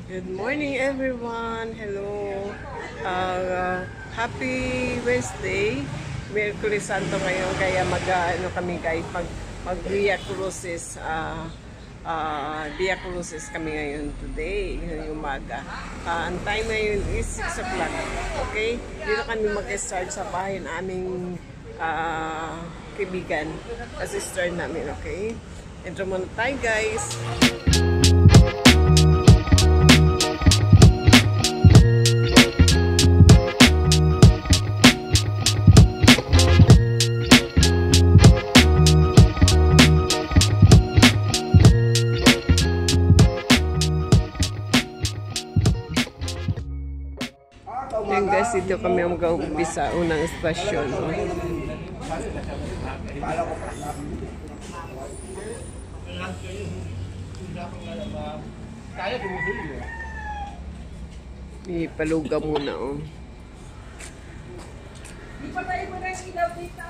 Good morning everyone. Hello. Happy Wednesday. Miyerkules Santo ngayon kaya ano kami guys mag Via Crucis Via Crucis kami ngayon today, yung umaga. Ang time ngayon is 6 o'clock. Okay? Dito kami mag-start sa bahay ng aming kaibigan. Sister namin, okay? Enter muna tayo guys. Yan guys, dito kami mag-umpisa unang estasyon. Ipaluga muna oh. Ipatay mo na yung ilaw dito.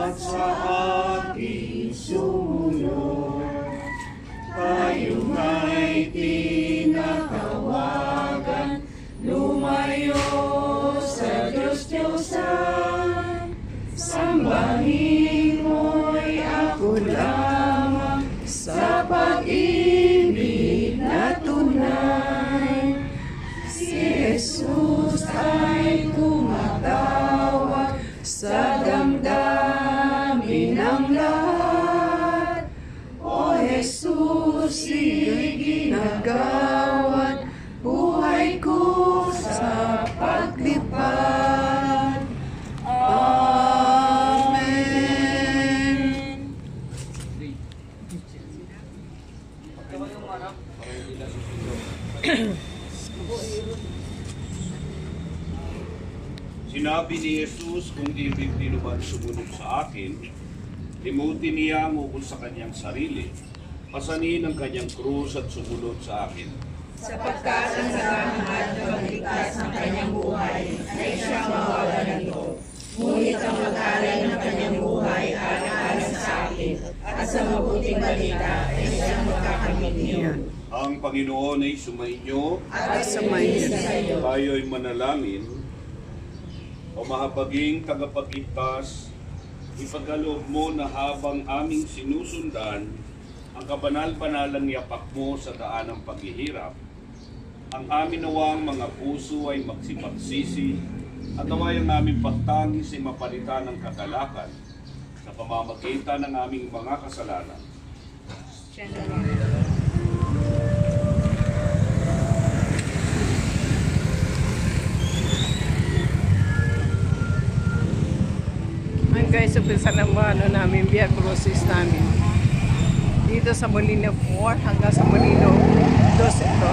At sa ating sumunod, tayo nga'y tinatawagan, lumayo sa Diyos-Diyosan. Sambahin mo'y ako lamang sa pag-ibig na tunay. Si Jesus ay tumatawag sa damdamin ng lahat. O Jesus, iya'y ginagawad buhay ko sa paglipad. Amen. Sinabi ni Jesus, kung ibig niluban sumunod sa akin, limutin niya ang ukol sa kanyang sarili, pasanin ang kanyang krus at sumunod sa akin. Sapagkat ang nagmamahal na magligtas ng kanyang buhay ay siyang mawawalan nito. Ngunit ang mag-alay ng kanyang buhay alang-alang sa akin at sa mabuting balita ay siyang magkakamit niyo. Ang Panginoon ay sumainyo At sumayin. tayo ay manalangin. O mahabaging tagapagligtas, ipagkaloob mo na habang aming sinusundan ang kabanal-banalang yapak mo sa daan ng paghihirap, ang amin nawang mga puso ay magsipagsisi at naway ang aming pagtangis ay mapalitan ng kagalakan sa pamamagitan ng aming mga kasalanan. Ay guys, umpisa ng namin, Via Crucis namin. Dito sa Molino 4 hanggang sa Molino 2 ito.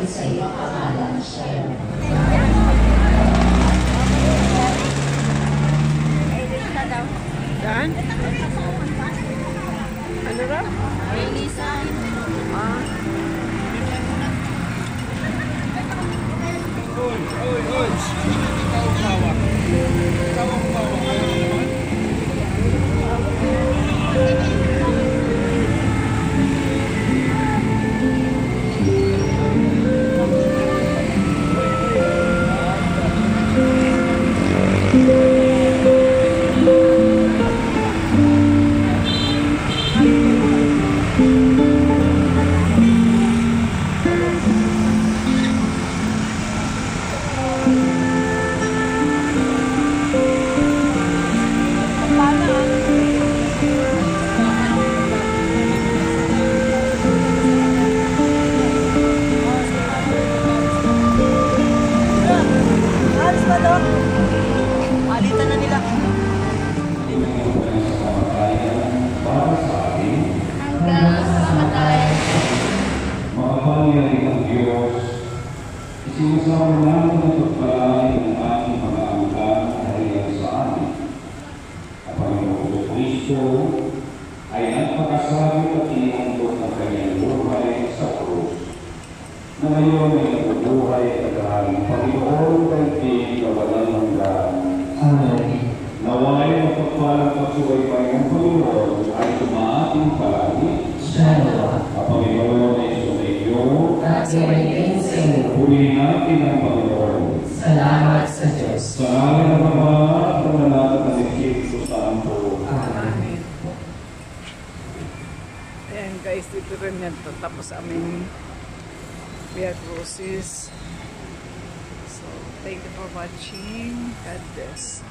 sa iyong pangalan, Sharon. Dan? Ano raw? Ah. Makapangyarihan ng Diyos, isinasama namin ang pagpalain ng ating pag-aangkan dahil sa amin. Ang Panginoong Kristo ay nagpakasabit at inihandog ng kanyang buhay sa krus, na ngayon ay nabubuhay at ang Panginoon daigdig na walang hanggan. Amen. Naway ang pagpalang pagsubaybay ng Panginoon ay tumaating palagi. Sharon. Ang Panginoon ay sumayo At sumayin sa iyo. Purihin natin ang Panginoon. Salamat sa Diyos. Sa ngalan ng Ama at ng Anak at ng Espiritu Santo. Amen. Ayan guys, dito rin yan. Tapos aming Via Crucis. So, thank you for watching. God bless.